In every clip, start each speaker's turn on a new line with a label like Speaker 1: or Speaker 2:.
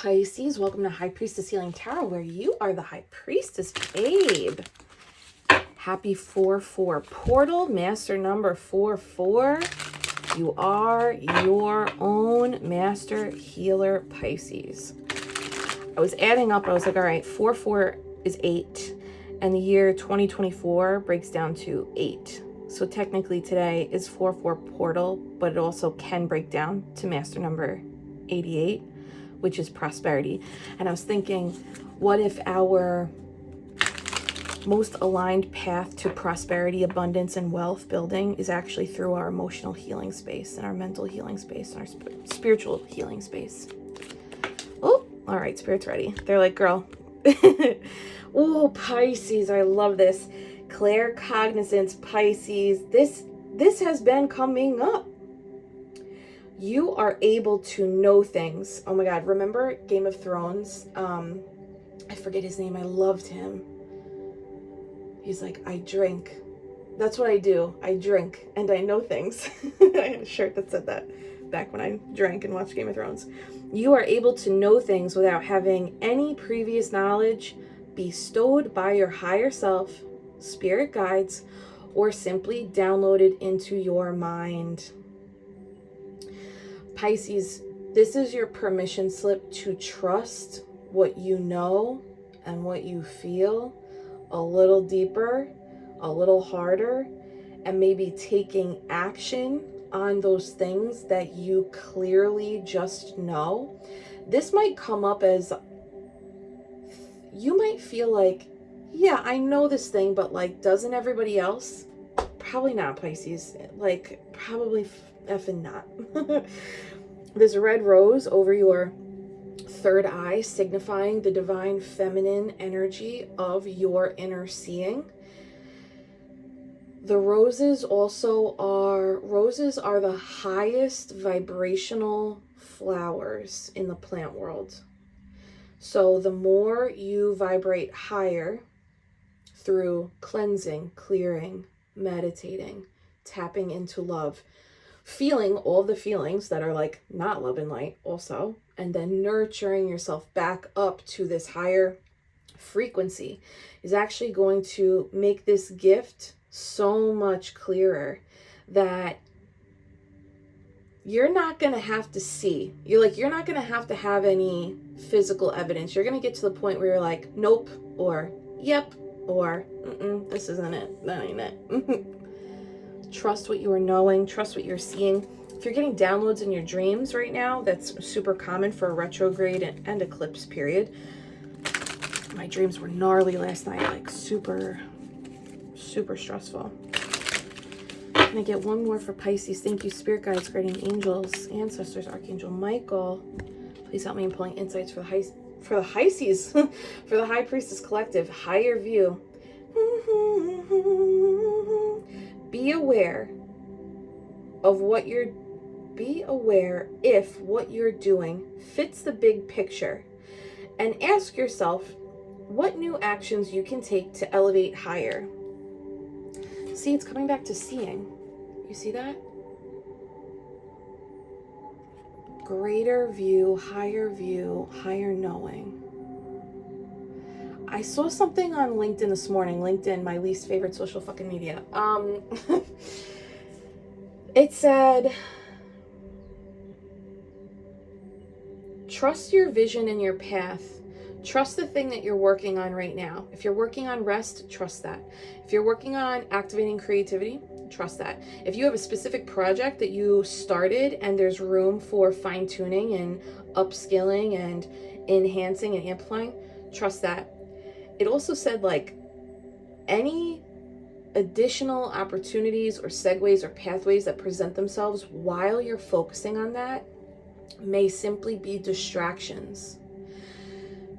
Speaker 1: Pisces, welcome to High Priestess Healing Tarot, where you are the High Priestess, babe. Happy 4-4 portal, master number 4-4. You are your own master healer, Pisces. I was adding up, I was like, all right, 4-4 is 8, and the year 2024 breaks down to 8. So technically today is 4-4 portal, but it also can break down to master number 88, which is prosperity. And I was thinking, what if our most aligned path to prosperity, abundance, and wealth building is actually through our emotional healing space and our mental healing space and our spiritual healing space? Oh, all right, Spirit's ready. They're like, girl. Oh, Pisces, I love this. Claircognizant, Pisces. This has been coming up. You are able to know things. Oh my God, remember Game of Thrones? I forget his name. I loved him. He's like, I drink. That's what I do. I drink and I know things. I had a shirt that said that back when I drank and watched Game of Thrones. You are able to know things without having any previous knowledge bestowed by your higher self, spirit guides, or simply downloaded into your mind. Pisces, this is your permission slip to trust what you know and what you feel a little deeper, a little harder, and maybe taking action on those things that you clearly just know. This might come up as you might feel like, yeah, I know this thing, but like, doesn't everybody else? Probably not, Pisces. Like, probably effing not. This red rose over your third eye, signifying the divine feminine energy of your inner seeing. The roses are the highest vibrational flowers in the plant world. So the more you vibrate higher through cleansing, clearing, meditating, tapping into love, feeling all the feelings that are like not love and light also, and then nurturing yourself back up to this higher frequency is actually going to make this gift so much clearer that you're not going to have to see. You're not going to have any physical evidence. You're going to get to the point where you're like, nope, or yep, or this isn't it. That ain't it. Trust what you are knowing. Trust what you're seeing. If you're getting downloads in your dreams right now, that's super common for a retrograde and eclipse period. My dreams were gnarly last night, like super, super stressful. Can I get one more for Pisces? Thank you, spirit guides, guardian angels, ancestors, Archangel Michael. Please help me in pulling insights for the Pisces, for the High Priestess Collective, higher view. Be aware if what you're doing fits the big picture, and ask yourself what new actions you can take to elevate higher. See, it's coming back to seeing. You see that? Greater view, higher knowing. I saw something on LinkedIn this morning. LinkedIn, my least favorite social fucking media. It said, trust your vision and your path. Trust the thing that you're working on right now. If you're working on rest, trust that. If you're working on activating creativity, trust that. If you have a specific project that you started and there's room for fine-tuning and upskilling and enhancing and amplifying, trust that. It also said, like, any additional opportunities or segues or pathways that present themselves while you're focusing on that may simply be distractions.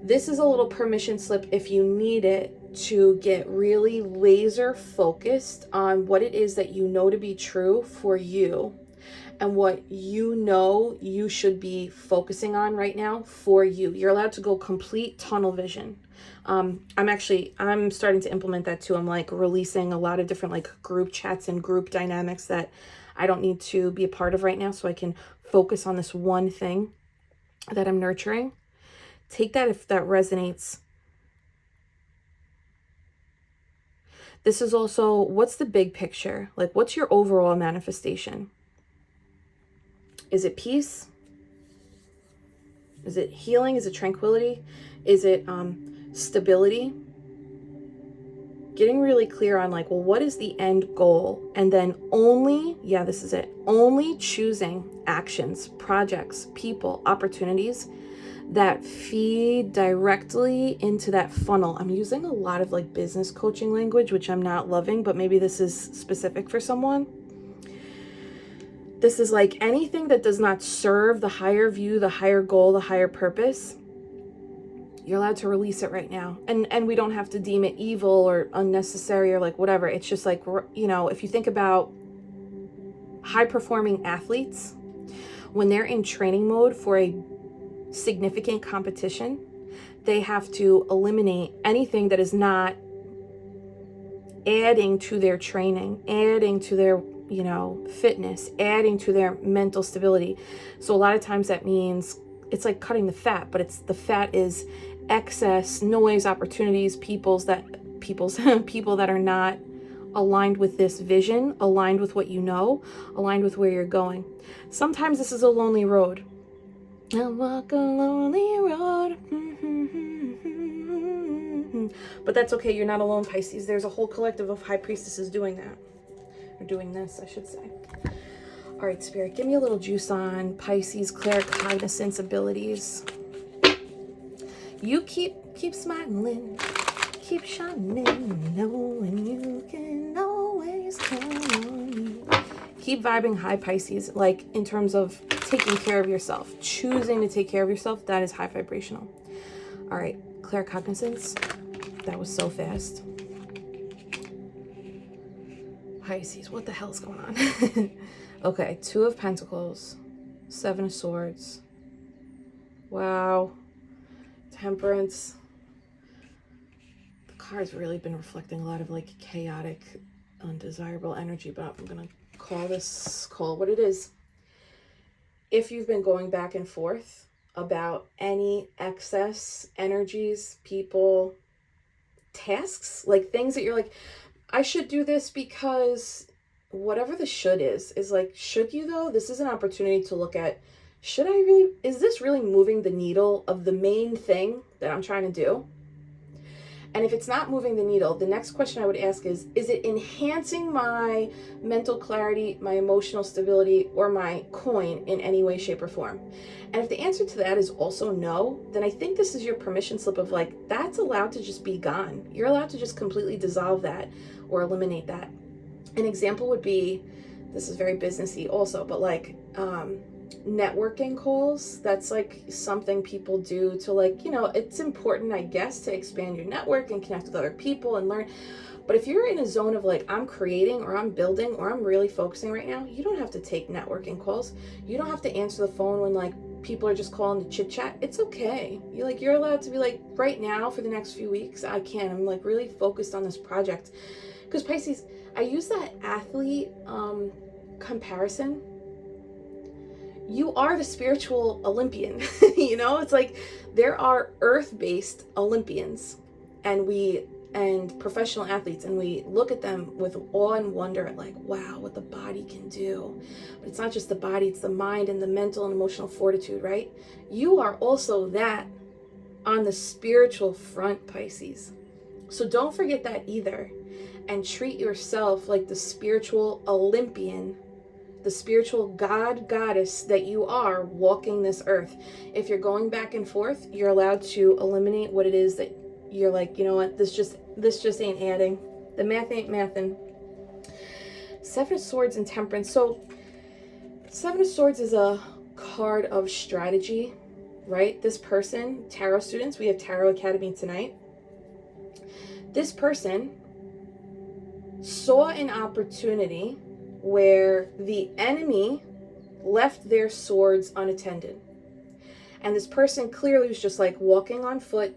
Speaker 1: This is a little permission slip if you need it to get really laser focused on what it is that you know to be true for you and what you know you should be focusing on right now for you. You're allowed to go complete tunnel vision. I'm starting to implement that too. I'm like releasing a lot of different like group chats and group dynamics that I don't need to be a part of right now, so I can focus on this one thing that I'm nurturing. Take that if that resonates. This is also, what's the big picture? Like, what's your overall manifestation? Is it peace? Is it healing? Is it tranquility? Is it stability? Getting really clear on like, well, what is the end goal? And then only, yeah, this is it. Only choosing actions, projects, people, opportunities that feed directly into that funnel. I'm using a lot of like business coaching language, which I'm not loving, but maybe this is specific for someone. This is like anything that does not serve the higher view, the higher goal, the higher purpose. You're allowed to release it right now. And we don't have to deem it evil or unnecessary or like whatever. It's just like, you know, if you think about high performing athletes, when they're in training mode for a significant competition, they have to eliminate anything that is not adding to their training, adding to their, you know, fitness, adding to their mental stability. So a lot of times that means it's like cutting the fat, but it's the fat is excess noise, opportunities, people that are not aligned with this vision, aligned with what you know, aligned with where you're going. Sometimes this is a lonely road. I walk a lonely road. But that's okay. You're not alone, Pisces. There's a whole collective of high priestesses doing that. Or doing this, I should say. All right, Spirit, give me a little juice on Pisces claircognizance abilities. You keep smiling, keep shining, knowing you can always count on me. Keep vibing high, Pisces, like in terms of taking care of yourself, choosing to take care of yourself. That is high vibrational. All right, claircognizance. That was so fast. Pisces, what the hell's going on? Okay, 2 of Pentacles, 7 of Swords. Wow. Temperance. The card's really been reflecting a lot of like chaotic, undesirable energy, but I'm gonna call what it is. If you've been going back and forth about any excess energies, people, tasks, like things that you're like, I should do this because whatever the should is like, should you though? This is an opportunity to look at, should I really, is this really moving the needle of the main thing that I'm trying to do? And if it's not moving the needle, the next question I would ask is it enhancing my mental clarity, my emotional stability, or my coin in any way, shape, or form? And if the answer to that is also no, then I think this is your permission slip of like, that's allowed to just be gone. You're allowed to just completely dissolve that or eliminate that. An example would be, this is very businessy also, but like networking calls. That's like something people do to like, you know, it's important, I guess, to expand your network and connect with other people and learn. But if you're in a zone of like, I'm creating or I'm building or I'm really focusing right now, you don't have to take networking calls. You don't have to answer the phone when like people are just calling to chit chat. It's okay. You're allowed to be like, right now for the next few weeks, I'm like really focused on this project. Because Pisces, I use that athlete comparison. You are the spiritual Olympian. You know, it's like there are earth-based Olympians and professional athletes, and we look at them with awe and wonder at like, wow, what the body can do. But it's not just the body, it's the mind and the mental and emotional fortitude, right? You are also that on the spiritual front, Pisces. So don't forget that either. And treat yourself like the spiritual Olympian, the spiritual god, goddess that you are walking this earth. If you're going back and forth, you're allowed to eliminate what it is that you're like, you know what, this just ain't adding. The math ain't mathin'. 7 of Swords and Temperance. So 7 of Swords is a card of strategy, right? This person, tarot students, we have Tarot Academy tonight. This person saw an opportunity where the enemy left their swords unattended. And this person clearly was just like walking on foot.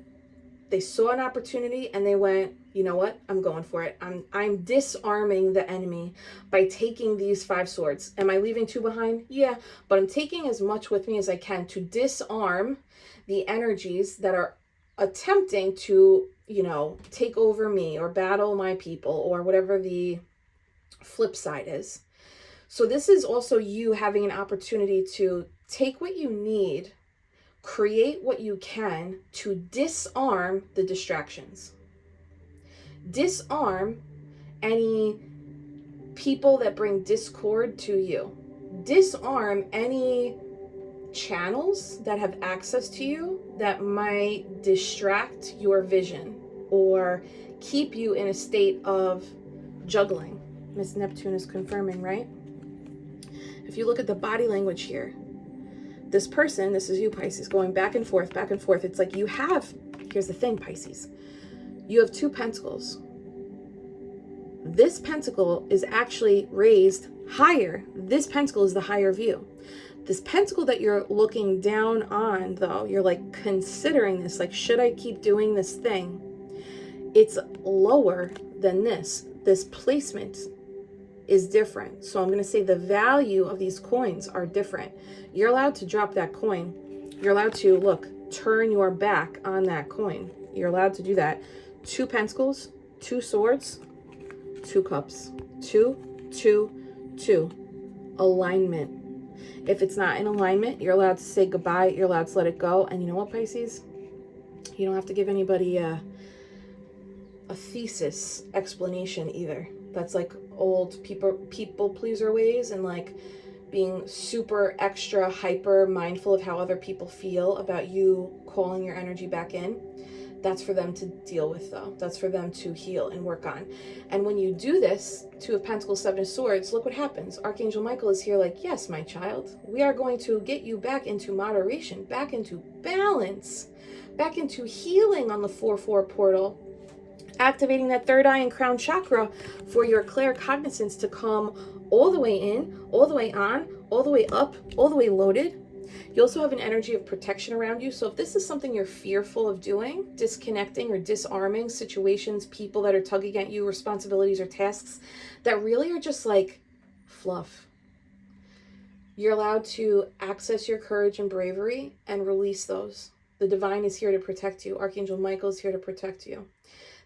Speaker 1: They saw an opportunity and they went, you know what? I'm going for it. I'm disarming the enemy by taking these 5 swords. Am I leaving 2 behind? Yeah, but I'm taking as much with me as I can to disarm the energies that are attempting to, you know, take over me or battle my people or whatever the flip side is. So this is also you having an opportunity to take what you need, create what you can to disarm the distractions. Disarm any people that bring discord to you. Disarm any channels that have access to you that might distract your vision or keep you in a state of juggling. Miss Neptune is confirming, right? If you look at the body language here, this person, this is you, Pisces, going back and forth, back and forth. It's like you have, here's the thing, Pisces, you have 2 pentacles. This pentacle is actually raised higher. This pentacle is the higher view. This pentacle that you're looking down on, though, you're like considering this, like, should I keep doing this thing? It's lower than this. This placement is different. So I'm going to say the value of these coins are different. You're allowed to drop that coin. You're allowed to, look, turn your back on that coin. You're allowed to do that. 2 pentacles, 2 swords, 2 cups, 2, 2, 2. Alignment. If it's not in alignment, you're allowed to say goodbye. You're allowed to let it go. And you know what, Pisces? You don't have to give anybody a thesis explanation either. That's like old people pleaser ways, and like being super extra hyper mindful of how other people feel about you calling your energy back in. That's for them to deal with, though. That's for them to heal and work on. And when you do this, 2 of Pentacles, 7 of Swords, look what happens. Archangel Michael is here like, yes, my child, we are going to get you back into moderation, back into balance, back into healing on the 4-4 portal, activating that 3rd eye and crown chakra for your claircognizance to come all the way in, all the way on, all the way up, all the way loaded. You also have an energy of protection around you. So if this is something you're fearful of doing, disconnecting or disarming situations, people that are tugging at you, responsibilities or tasks that really are just like fluff, you're allowed to access your courage and bravery and release those. The divine is here to protect you. Archangel Michael is here to protect you.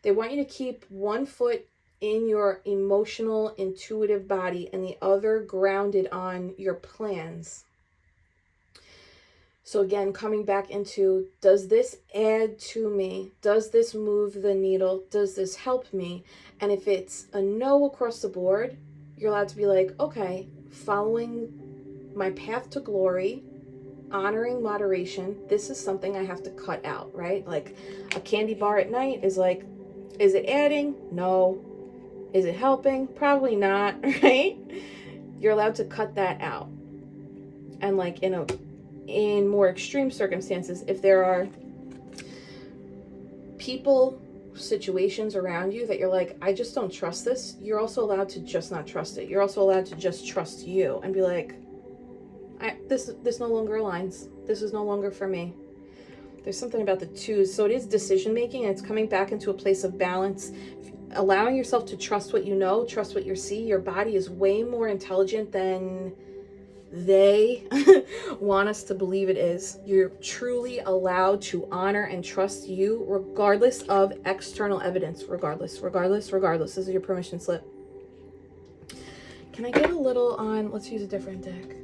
Speaker 1: They want you to keep one foot in your emotional, intuitive body and the other grounded on your plans. So again, coming back into, does this add to me? Does this move the needle? Does this help me? And if it's a no across the board, you're allowed to be like, okay, following my path to glory, honoring moderation, this is something I have to cut out, right? Like a candy bar at night is like, is it adding? No. Is it helping? Probably not, right? You're allowed to cut that out. And like in more extreme circumstances, if there are people, situations around you that you're like, I just don't trust this, you're also allowed to just not trust it. You're also allowed to just trust you and be like, this no longer aligns. This is no longer for me. There's something about the 2s. So it is decision making, and it's coming back into a place of balance, allowing yourself to trust what you know, trust what you see. Your body is way more intelligent than they want us to believe it is. You're truly allowed to honor and trust you regardless of external evidence. Regardless. This is your permission slip. Can I get a little on, let's use a different deck.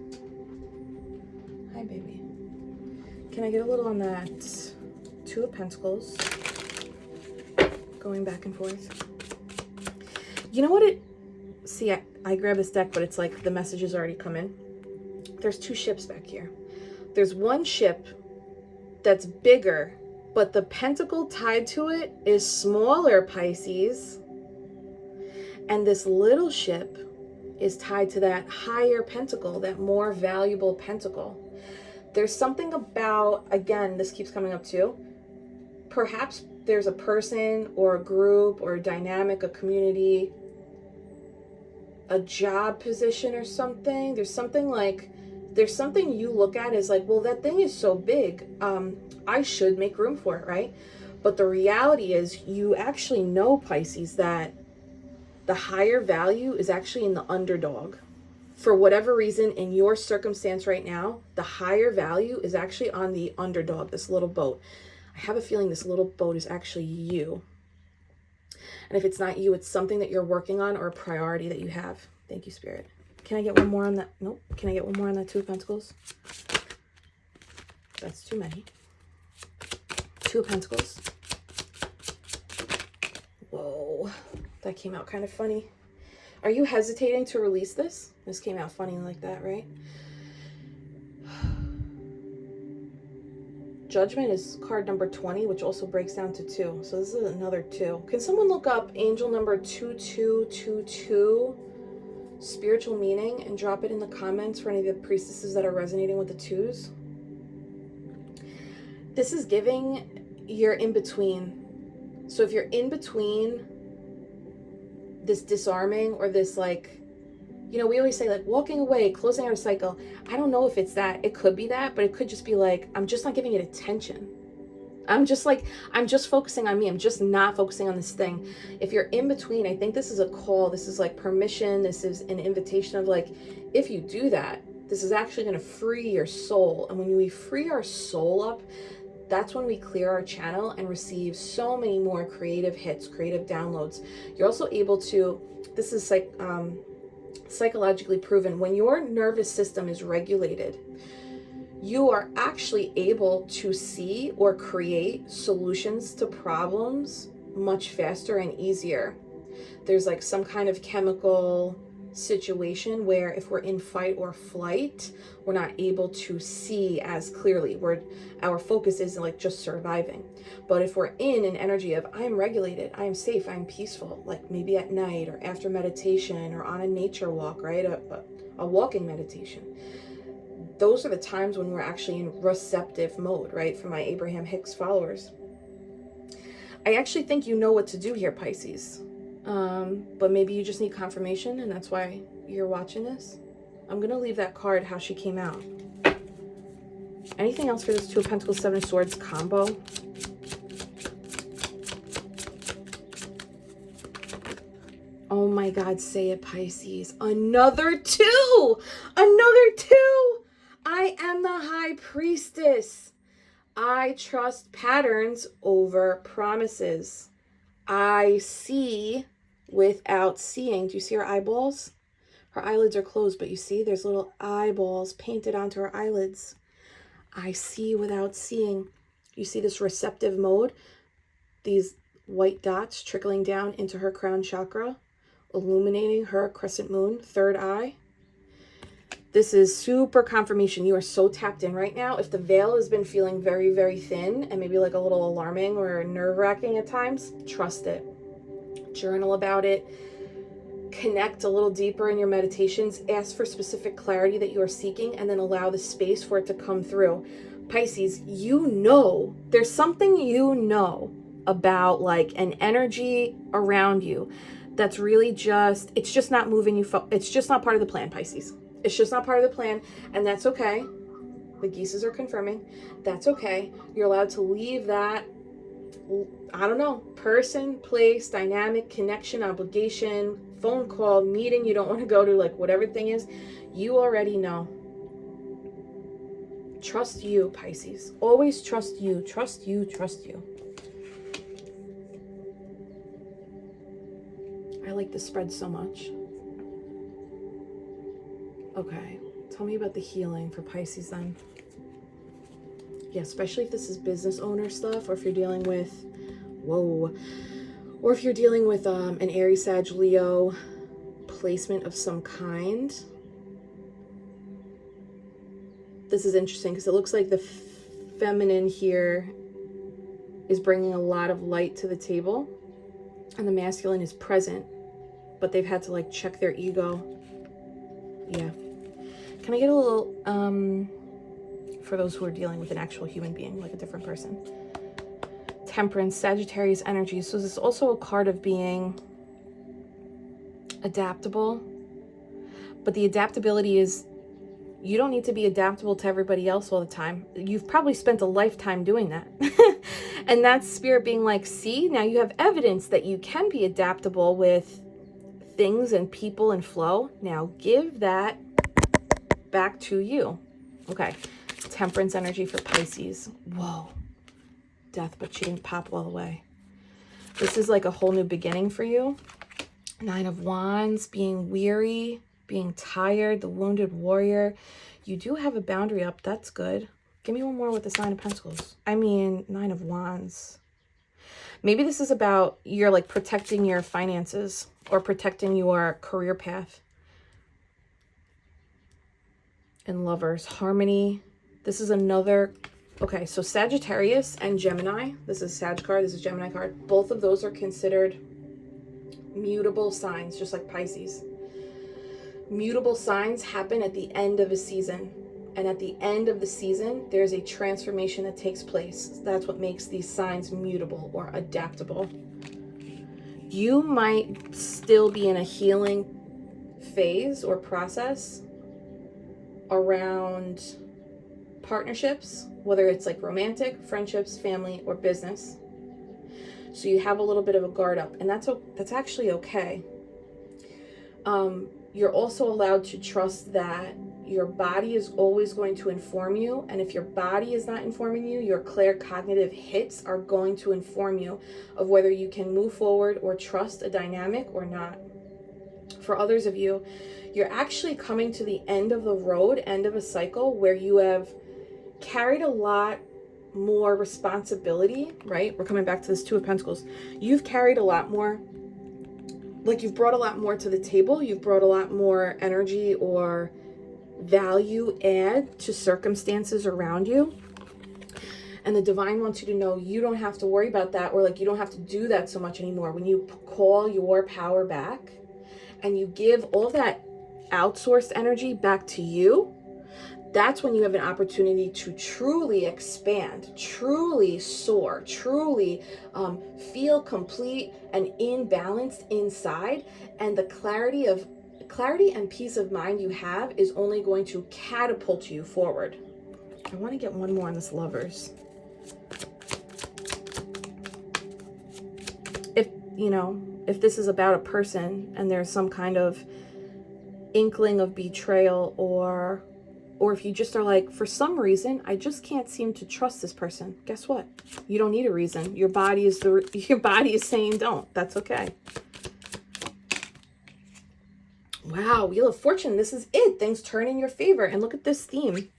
Speaker 1: Hi, baby. Can I get a little on that 2 of Pentacles? Going back and forth. You know what it, see, I grab this deck, but it's like the message has already come in. There's 2 ships back here. There's one ship that's bigger, but the pentacle tied to it is smaller, Pisces. And this little ship is tied to that higher pentacle, that more valuable pentacle. There's something about, again, this keeps coming up too, perhaps there's a person or a group or a dynamic, a community, a job position or something. There's something you look at as like, well, that thing is so big. I should make room for it, right? But the reality is, you actually know, Pisces, that the higher value is actually in the underdog. For whatever reason, in your circumstance right now, the higher value is actually on the underdog, this little boat. I have a feeling this little boat is actually you. And if it's not you, it's something that you're working on or a priority that you have. Thank you, Spirit. Can I get one more on that? Nope. Can I get one more on that Two of Pentacles? That's too many. Two of Pentacles. Whoa. That came out kind of funny. Are you hesitating to release this? This came out funny like that, right? Judgment is card number 20, which also breaks down to 2. So this is another 2. Can someone look up angel number 2222, spiritual meaning, and drop it in the comments for any of the priestesses that are resonating with the 2s? This is giving you're in between. So if you're in between this disarming or this, like, you know, we always say like walking away, closing out a cycle. I don't know if it's that. It could be that, but it could just be like, I'm just not giving it attention. I'm just focusing on me. I'm just not focusing on this thing. If you're in between, I think this is a call. This is like permission. This is an invitation of like, if you do that, this is actually going to free your soul. And when we free our soul up, that's when we clear our channel and receive so many more creative hits, creative downloads. You're also able to, this is like psychologically proven, when your nervous system is regulated, you are actually able to see or create solutions to problems much faster and easier. There's like some kind of chemical situation where if we're in fight or flight, we're not able to see as clearly. Our focus is like just surviving. But if we're in an energy of I'm regulated, I'm safe, I'm peaceful, like maybe at night or after meditation or on a nature walk, right? A walking meditation. Those are the times when we're actually in receptive mode, right? For my Abraham Hicks followers. I actually think you know what to do here, Pisces. But maybe you just need confirmation and that's why you're watching this. I'm going to leave that card how she came out. Anything else for this Two of Pentacles, Seven of Swords combo? Oh my God, say it, Pisces. Another 2! Another 2! I am the High Priestess. I trust patterns over promises. I see without seeing. Do you see her eyeballs? Her eyelids are closed, but you see there's little eyeballs painted onto her eyelids. I see without seeing. You see this receptive mode? These white dots trickling down into her crown chakra, illuminating her crescent moon, third eye. This is super confirmation. You are so tapped in right now. If the veil has been feeling very, very thin and maybe like a little alarming or nerve-wracking at times, trust it. Journal about it. Connect a little deeper in your meditations. Ask for specific clarity that you are seeking and then allow the space for it to come through. Pisces, you know, there's something you know about like an energy around you that's really just, it's just not moving you. It's just not part of the plan, Pisces. It's just not part of the plan, and that's okay. The geeses are confirming. That's okay. You're allowed to leave that, I don't know, person, place, dynamic, connection, obligation, phone call, meeting you don't want to go to, like whatever thing is. You already know. Trust you, Pisces. Always trust you. Trust you. Trust you. I like this spread so much. Okay, tell me about the healing for Pisces then. Yeah, especially if this is business owner stuff, or if you're dealing with, whoa, or if you're dealing with an Aries, Sag, Leo placement of some kind. This is interesting because it looks like the feminine here is bringing a lot of light to the table, and the masculine is present, but they've had to like check their ego. Yeah. Can I get a little, for those who are dealing with an actual human being, like a different person? Temperance, Sagittarius energy. So this is also a card of being adaptable. But the adaptability is, you don't need to be adaptable to everybody else all the time. You've probably spent a lifetime doing that. And that's spirit being like, see, now you have evidence that you can be adaptable with things and people and flow. Now give that back to you. Okay. Temperance energy for Pisces. Whoa. Death, but she didn't pop all the way. This is like a whole new beginning for you. 9 of Wands, being weary, being tired, the wounded warrior. You do have a boundary up. That's good. Give me one more with the 9 of Pentacles. I mean, 9 of Wands. Maybe this is about you're like protecting your finances or protecting your career path. And Lovers, harmony. This is another, okay, so Sagittarius and Gemini. This is Sag card, this is Gemini card. Both of those are considered mutable signs, just like Pisces. Mutable signs happen at the end of a season. And at the end of the season, there's a transformation that takes place. That's what makes these signs mutable or adaptable. You might still be in a healing phase or process around partnerships, whether it's like romantic, friendships, family, or business. So you have a little bit of a guard up, and that's actually okay. You're also allowed to trust that your body is always going to inform you, and if your body is not informing you, your claircognitive hits are going to inform you of whether you can move forward or trust a dynamic or not. For others of you, you're actually coming to the end of the road, end of a cycle where you have carried a lot more responsibility, right? We're coming back to this 2 of Pentacles. You've carried a lot more, like you've brought a lot more to the table. You've brought a lot more energy or value add to circumstances around you. And the divine wants you to know you don't have to worry about that, or like you don't have to do that so much anymore. When you call your power back and you give all that outsourced energy back to you, that's when you have an opportunity to truly expand, truly soar, truly feel complete and in balance inside. And the clarity and peace of mind you have is only going to catapult you forward. I want to get one more on this Lovers. If this is about a person and there's some kind of inkling of betrayal, or if you just are like, for some reason, I just can't seem to trust this person. Guess what? You don't need a reason. Your body is saying don't. That's okay. Wow, Wheel of Fortune. This is it. Things turn in your favor. And look at this theme.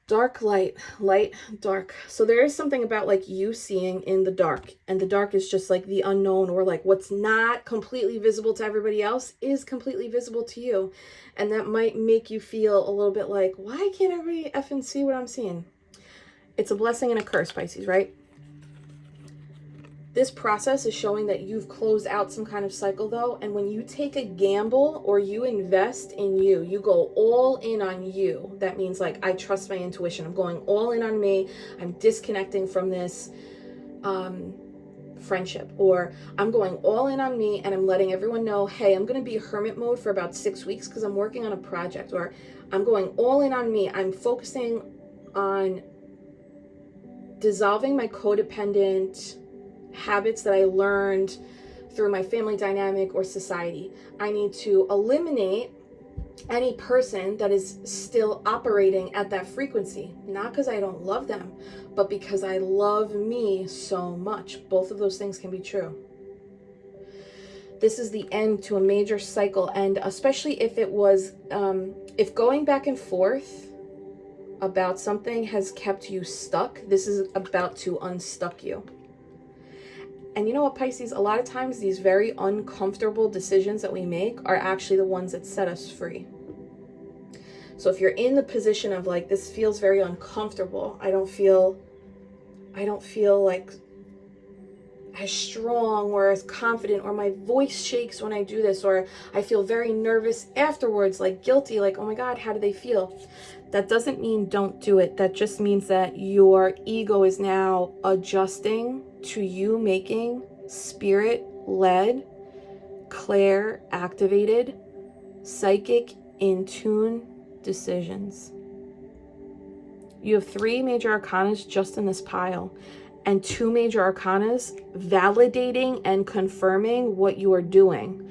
Speaker 1: Dark, light, light, dark. So there is something about like you seeing in the dark, and the dark is just like the unknown, or like what's not completely visible to everybody else is completely visible to you. And that might make you feel a little bit like, why can't everybody effing see what I'm seeing? It's a blessing and a curse, Pisces, right? This process is showing that you've closed out some kind of cycle though. And when you take a gamble or you invest in you, you go all in on you. That means like, I trust my intuition. I'm going all in on me. I'm disconnecting from this friendship, or I'm going all in on me and I'm letting everyone know, hey, I'm going to be hermit mode for about 6 weeks because I'm working on a project, or I'm going all in on me. I'm focusing on dissolving my codependent habits that I learned through my family dynamic or society. I need to eliminate any person that is still operating at that frequency, not because I don't love them, but because I love me so much. Both of those things can be true. This is the end to a major cycle, and especially if it was, if going back and forth about something has kept you stuck, this is about to unstuck you. And you know what, Pisces, a lot of times these very uncomfortable decisions that we make are actually the ones that set us free. So if you're in the position of like, this feels very uncomfortable, I don't feel like as strong or as confident, or my voice shakes when I do this, or I feel very nervous afterwards, like guilty, like, oh my God, how do they feel? That doesn't mean don't do it. That just means that your ego is now adjusting to you making spirit-led, clair-activated, psychic in tune decisions. You have 3 major arcanas just in this pile, and 2 major arcanas validating and confirming what you are doing.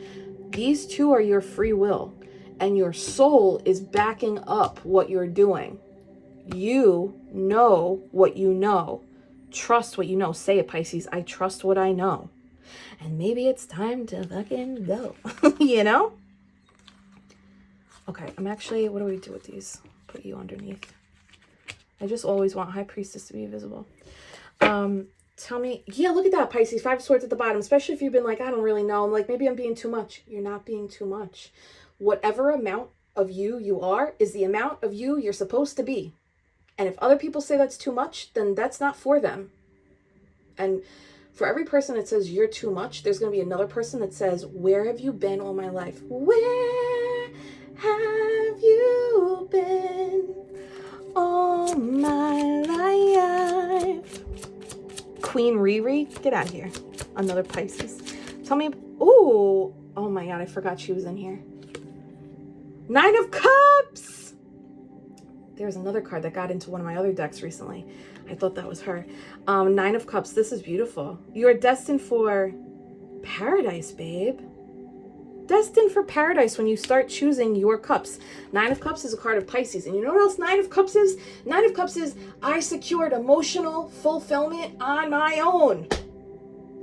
Speaker 1: These 2 are your free will, and your soul is backing up what you're doing. You know what you know. Trust what you know. Say it, Pisces. I trust what I know. And maybe it's time to fucking go. You know? Okay, I'm actually, what do we do with these? Put you underneath. I just always want High Priestess to be visible. Tell me, yeah, look at that, Pisces. 5 of Swords at the bottom, especially if you've been like, I don't really know. I'm like, maybe I'm being too much. You're not being too much. Whatever amount of you are is the amount of you're supposed to be. And if other people say that's too much, then that's not for them. And for every person that says you're too much, there's going to be another person that says, where have you been all my life? Where have you been all my life? Queen Riri, get out of here. Another Pisces. Tell me, oh my God, I forgot she was in here. 9 of Cups. There's another card that got into one of my other decks recently. I thought that was her. 9 of Cups. This is beautiful. You are destined for paradise, babe. Destined for paradise when you start choosing your cups. 9 of Cups is a card of Pisces. And you know what else 9 of Cups is? 9 of Cups is I secured emotional fulfillment on my own.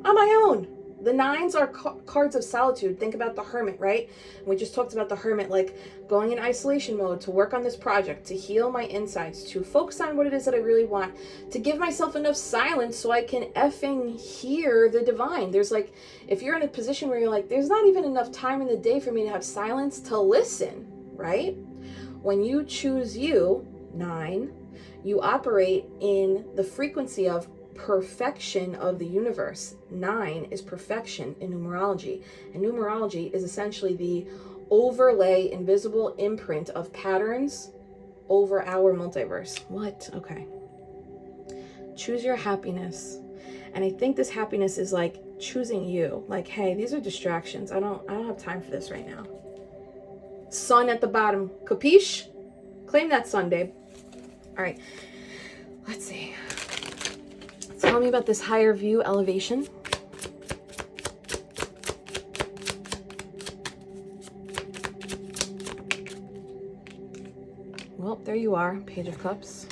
Speaker 1: On my own. The 9s are cards of solitude. Think about the Hermit, right? And we just talked about the Hermit, like going in isolation mode to work on this project, to heal my insides, to focus on what it is that I really want, to give myself enough silence so I can effing hear the divine. There's like, if you're in a position where you're like, there's not even enough time in the day for me to have silence to listen, right? When you choose you, 9, you operate in the frequency of perfection of the universe. 9 is perfection in numerology, and numerology is essentially the overlay, invisible imprint of patterns over our multiverse. What? Okay. Choose your happiness. And I think this happiness is like choosing you. Like, hey, these are distractions. I don't have time for this right now. Sun at the bottom. Capiche? Claim that sun, babe. All right. Let's see. Tell me about this higher view elevation. Well, there you are, Page of Cups.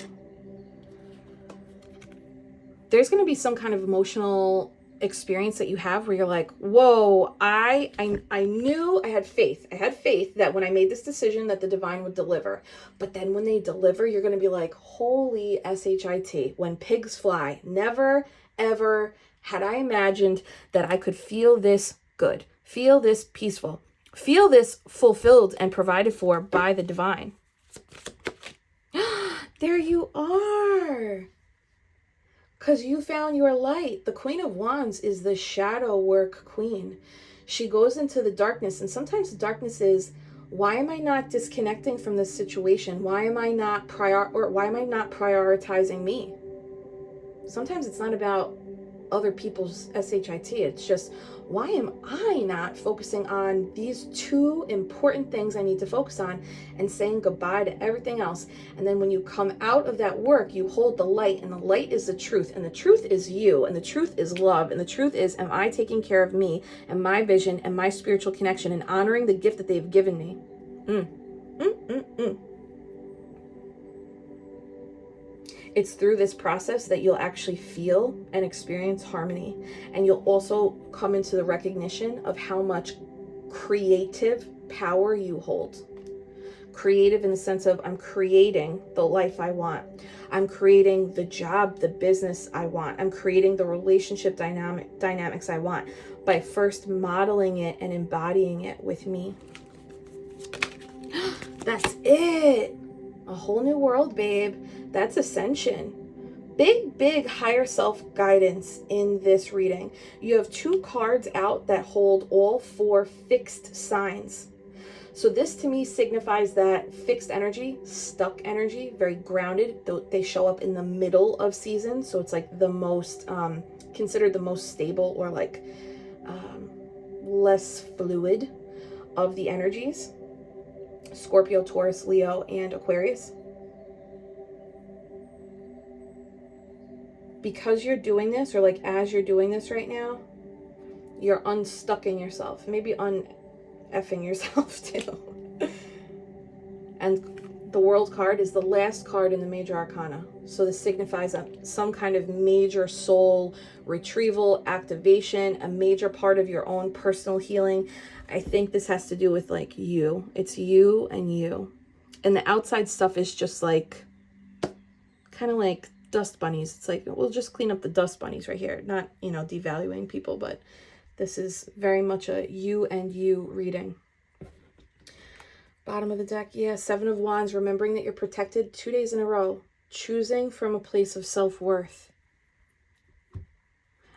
Speaker 1: There's going to be some kind of emotional experience that you have where you're like, whoa, I knew, I had faith. I had faith that when I made this decision that the divine would deliver. But then when they deliver, you're going to be like, holy shit, when pigs fly. Never, ever had I imagined that I could feel this good, feel this peaceful, feel this fulfilled and provided for by the divine. There you are. Because you found your light. The Queen of Wands is the shadow work queen. She goes into the darkness, and sometimes the darkness is, why am I not disconnecting from this situation? Why am I not prioritizing me? Sometimes it's not about other people's shit. It's just, why am I not focusing on these 2 important things I need to focus on and saying goodbye to everything else? And then when you come out of that work, you hold the light, and the light is the truth, and the truth is you, and the truth is love, and the truth is, am I taking care of me and my vision and my spiritual connection and honoring the gift that they've given me? It's through this process that you'll actually feel and experience harmony. And you'll also come into the recognition of how much creative power you hold. Creative in the sense of, I'm creating the life I want. I'm creating the job, the business I want. I'm creating the relationship dynamics I want by first modeling it and embodying it with me. That's it. A whole new world, babe. That's ascension. Big higher self guidance in this reading. You have 2 cards out that hold all 4 fixed signs. So this to me signifies that fixed energy, stuck energy, very grounded. They show up in the middle of season. So it's like the most, considered the most stable or like less fluid of the energies. Scorpio, Taurus, Leo, and Aquarius. because you're doing this, or like as you're doing this right now, you're unstucking yourself, maybe un-effing yourself too. And the World card is the last card in the major arcana. So this signifies some kind of major soul retrieval, activation, a major part of your own personal healing. I think this has to do with like you. It's you and you. And the outside stuff is just like, kind of like dust bunnies. It's like, we'll just clean up the dust bunnies right here. Not, you know, devaluing people, but this is very much a you and you reading. Bottom of the deck, yeah, 7 of Wands, remembering that you're protected 2 days in a row, choosing from a place of self-worth.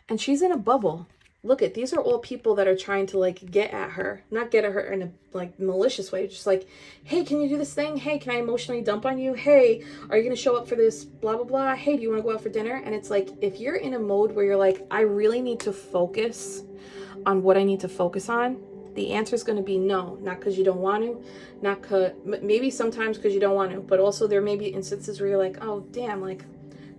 Speaker 1: And she's in a bubble. Look at, these are all people that are trying to like get at her, not get at her in a like malicious way, just like, hey, can you do this thing? Hey, can I emotionally dump on you? Hey, are you going to show up for this blah, blah, blah? Hey, do you want to go out for dinner? And it's like, if you're in a mode where you're like, I really need to focus on what I need to focus on, the answer is going to be no, not because you don't want to, not because, maybe sometimes because you don't want to, but also there may be instances where you're like, oh, damn, like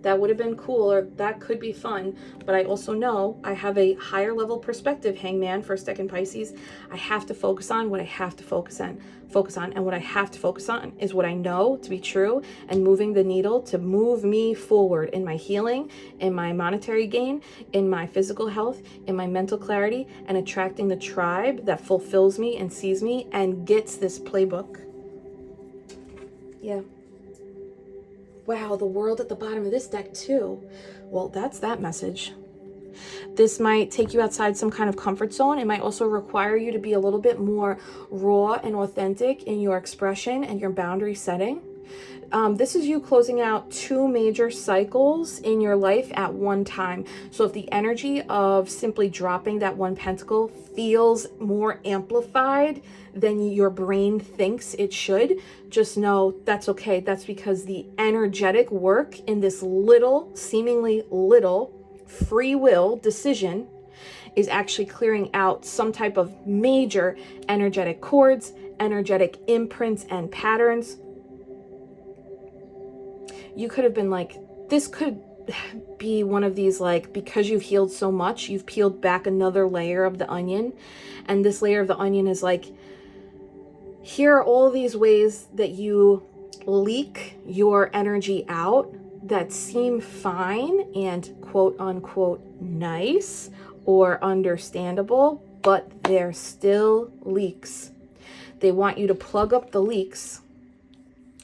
Speaker 1: that would have been cool, or that could be fun. But I also know I have a higher level perspective, Hangman, first deck in Pisces. I have to focus on what I have to focus on. And what I have to focus on is what I know to be true, and moving the needle to move me forward in my healing, in my monetary gain, in my physical health, in my mental clarity, and attracting the tribe that fulfills me and sees me and gets this playbook. Yeah. Wow, the world at the bottom of this deck too. Well, that's that message. This might take you outside some kind of comfort zone. It might also require you to be a little bit more raw and authentic in your expression and your boundary setting. This is you closing out 2 major cycles in your life at one time. So if the energy of simply dropping that 1 pentacle feels more amplified than your brain thinks it should, just know that's okay. That's because the energetic work in this little, seemingly little, free will decision is actually clearing out some type of major energetic cords, energetic imprints and patterns. You could have been like, this could be one of these, like, because you've healed so much, you've peeled back another layer of the onion. And this layer of the onion is like, here are all these ways that you leak your energy out that seem fine and quote unquote nice or understandable, but they're still leaks. They want you to plug up the leaks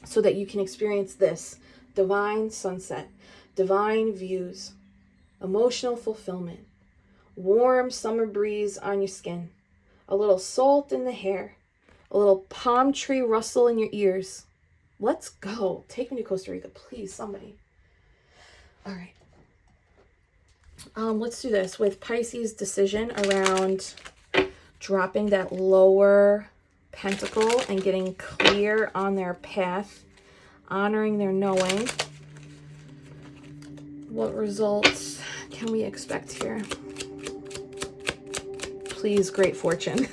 Speaker 1: so that you can experience this divine sunset, divine views, emotional fulfillment, warm summer breeze on your skin, a little salt in the hair, a little palm tree rustle in your ears. Let's go. Take me to Costa Rica, please, somebody. All right. Let's do this with Pisces' decision around dropping that lower pentacle and getting clear on their path, honoring their knowing. What results can we expect here? Please, great fortune.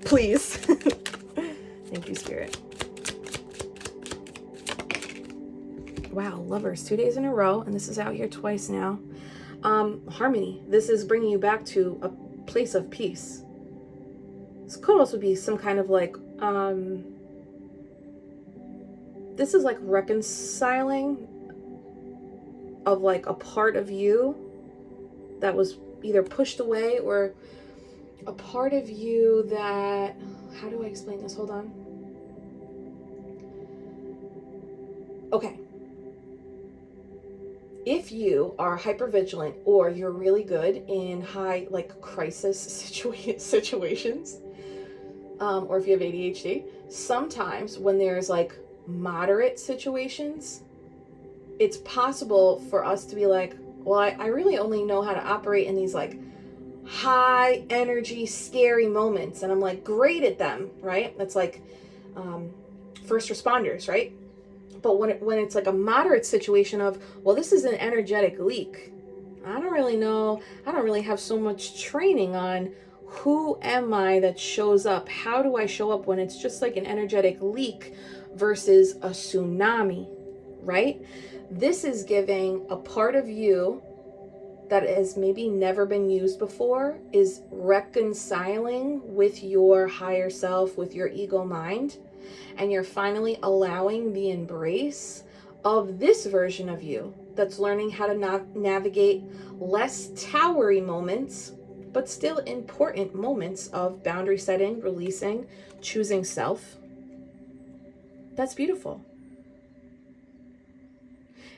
Speaker 1: Please. Thank you, Spirit. Wow, Lovers, 2 days in a row, and this is out here twice now. Harmony. This is bringing you back to a place of peace. This could also be some kind of like, this is like reconciling of like a part of you that was either pushed away, or a part of you that, how do I explain this? Hold on. Okay. If you are hypervigilant, or you're really good in high like crisis situations, or if you have ADHD, sometimes when there's like moderate situations, it's possible for us to be like, well, I really only know how to operate in these like high energy, scary moments. And I'm like great at them, right? That's like first responders, right? But when it's like a moderate situation of, well, this is an energetic leak. I don't really know. I don't really have so much training on who am I that shows up? How do I show up when it's just like an energetic leak versus a tsunami, right? This is giving a part of you that has maybe never been used before, is reconciling with your higher self, with your ego mind, and you're finally allowing the embrace of this version of you that's learning how to navigate less towery moments, but still important moments of boundary setting, releasing, choosing self. That's beautiful.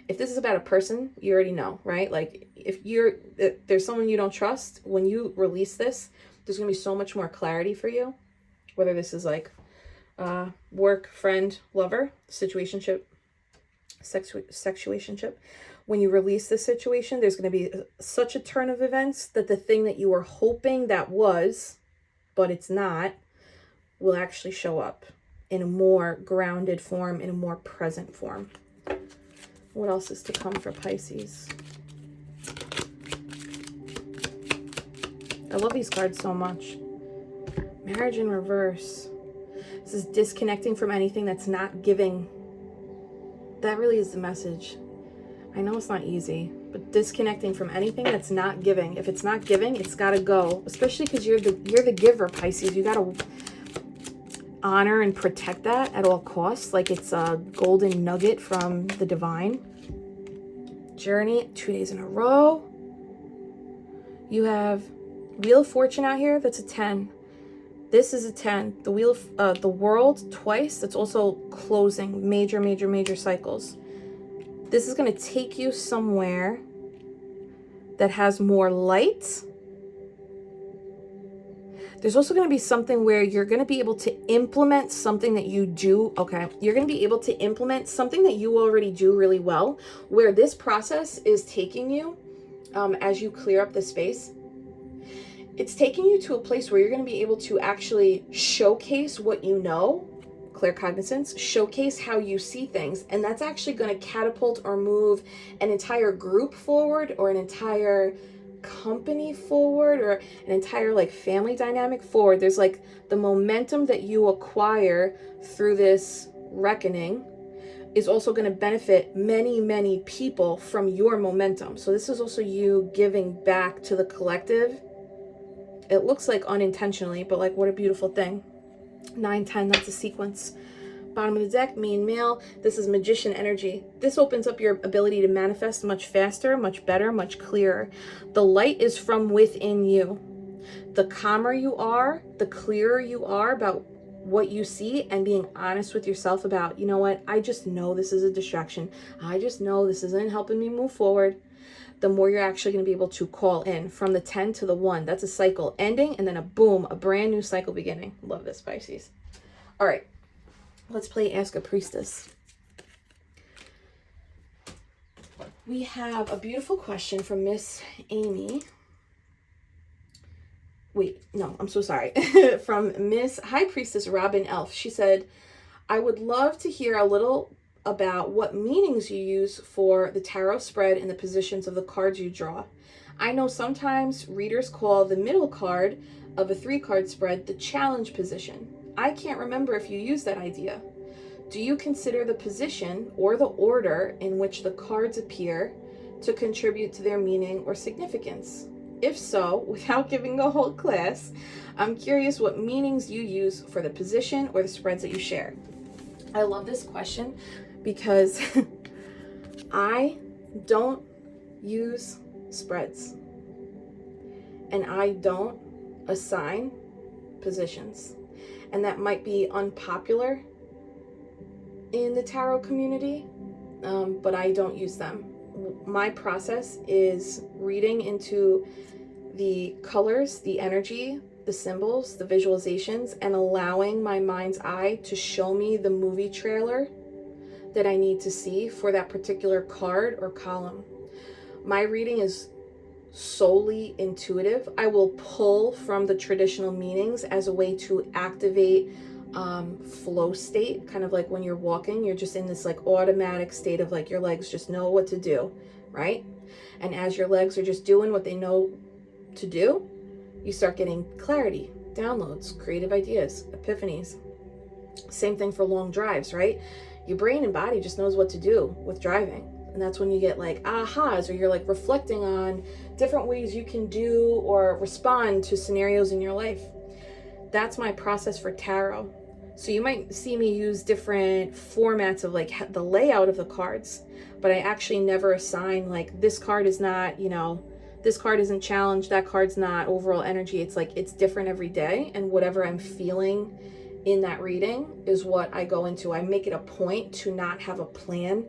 Speaker 1: If this is about a person, you already know, right? Like if there's someone you don't trust, when you release this, there's gonna be so much more clarity for you. Whether this is like work, friend, lover, situationship, sexuationship. When you release this situation, there's gonna be such a turn of events that the thing that you were hoping that was, but it's not, will actually show up in a more grounded form, in a more present form. What else is to come for Pisces? I love these cards so much. Marriage in reverse. This is disconnecting from anything that's not giving. That really is the message. I know it's not easy, but disconnecting from anything that's not giving. If it's not giving, it's got to go. Especially because you're the giver, Pisces. You got to honor and protect that at all costs, like it's a golden nugget from the divine. Journey, 2 days in a row. You have Wheel of Fortune out here. That's a 10. This is a 10. The Wheel of the World twice. That's also closing major cycles. This is going to take you somewhere that has more light. There's also going to be something where you're going to be able to implement something that you do. Okay. You're going to be able to implement something that you already do really well, where this process is taking you as you clear up the space. It's taking you to a place where you're going to be able to actually showcase what you know, claircognizance, showcase how you see things. And that's actually going to catapult or move an entire group forward, or an entire company forward, or an entire like family dynamic forward. There's like the momentum that you acquire through this reckoning is also going to benefit many people from your momentum. So this is also you giving back to the collective. It looks like unintentionally, but like what a beautiful thing. 9, 10, that's a sequence. Bottom of the deck, main male. This is magician energy. This opens up your ability to manifest much faster, much better, much clearer. The light is from within you. The calmer you are, the clearer you are about what you see, and being honest with yourself about, you know what, I just know this is a distraction. I just know this isn't helping me move forward. The more you're actually going to be able to call in from the 10 to the 1. That's a cycle ending, and then a boom, a brand new cycle beginning. Love this, Pisces. All right. Let's play Ask a Priestess. We have a beautiful question from Miss Amy. Wait, no, I'm so sorry. From Miss High Priestess Robin Elf. She said, I would love to hear a little about what meanings you use for the tarot spread and the positions of the cards you draw. I know sometimes readers call the middle card of a 3-card spread the challenge position. I can't remember if you use that idea. Do you consider the position or the order in which the cards appear to contribute to their meaning or significance? If so, without giving a whole class, I'm curious what meanings you use for the position or the spreads that you share. I love this question because I don't use spreads, and I don't assign positions. And that might be unpopular in the tarot community, but I don't use them. My process is reading into the colors, the energy, the symbols, the visualizations, and allowing my mind's eye to show me the movie trailer that I need to see for that particular card or column. My reading is solely intuitive. I will pull from the traditional meanings as a way to activate flow state, kind of like when you're walking, you're just in this like automatic state of like your legs just know what to do, right? And as your legs are just doing what they know to do, you start getting clarity, downloads, creative ideas, epiphanies. Same thing for long drives, right? Your brain and body just knows what to do with driving. And that's when you get like ahas, or you're like reflecting on different ways you can do or respond to scenarios in your life. That's my process for tarot. So you might see me use different formats of like the layout of the cards, but I actually never assign like this card is not, you know, this card isn't challenged, that card's not overall energy. It's like it's different every day, and whatever I'm feeling in that reading is what I go into. I make it a point to not have a plan.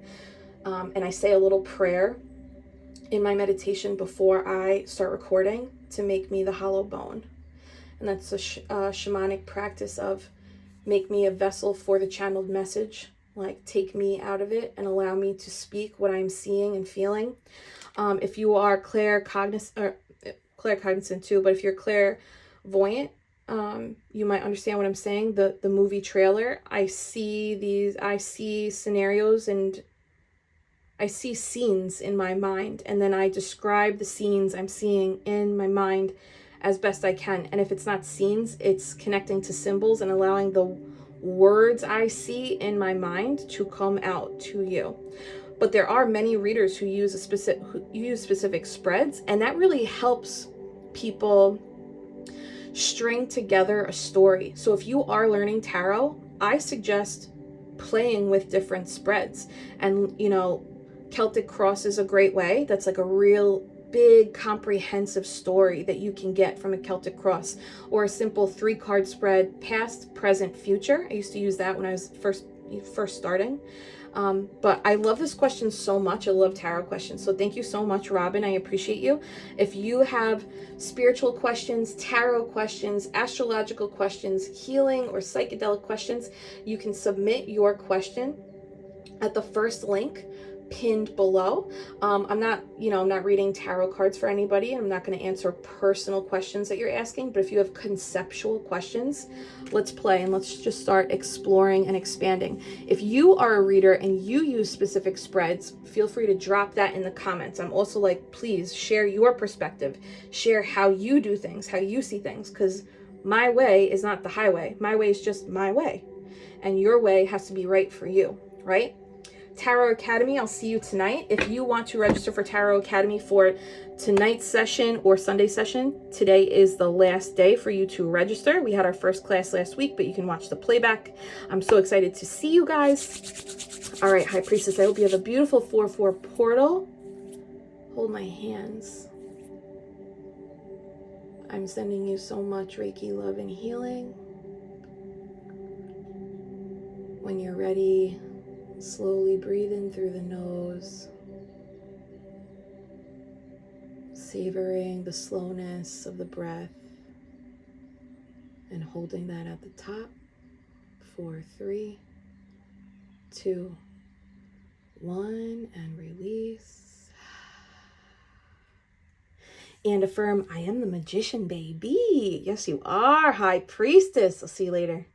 Speaker 1: And I say a little prayer in my meditation before I start recording to make me the hollow bone. And that's a shamanic practice of make me a vessel for the channeled message, like take me out of it and allow me to speak what I'm seeing and feeling. If you are claircognizant too, but if you're clairvoyant, you might understand what I'm saying. The movie trailer, I see scenarios and I see scenes in my mind, and then I describe the scenes I'm seeing in my mind as best I can. And if it's not scenes, it's connecting to symbols and allowing the words I see in my mind to come out to you. But there are many readers who use specific spreads, and that really helps people string together a story. So if you are learning tarot, I suggest playing with different spreads. And, you know, Celtic Cross is a great way. That's like a real big comprehensive story that you can get from a Celtic Cross, or a simple 3-card spread, past, present, future. I used to use that when I was first starting. But I love this question so much. I love tarot questions. So thank you so much, Robin. I appreciate you. If you have spiritual questions, tarot questions, astrological questions, healing or psychedelic questions, you can submit your question at the first link pinned below. I'm not reading tarot cards for anybody. I'm not going to answer personal questions that you're asking, but if you have conceptual questions, let's play and let's just start exploring and expanding. If you are a reader and you use specific spreads, feel free to drop that in the comments. I'm also like, please share your perspective, share how you do things, how you see things, because my way is not the highway. My way is just my way, and your way has to be right for you, right? Tarot Academy, I'll see you tonight. If you want to register for Tarot Academy for tonight's session or Sunday session, today is the last day for you to register. We had our first class last week, but you can watch the playback. I'm so excited to see you guys. All right, High Priestess, I hope you have a beautiful 4/4 portal. Hold my hands. I'm sending you so much Reiki love and healing. When you're ready, slowly breathe in through the nose, savoring the slowness of the breath and holding that at the top. 4, 3, 2, 1, and release. And affirm, I am the magician, baby. Yes, you are, High Priestess. I'll see you later.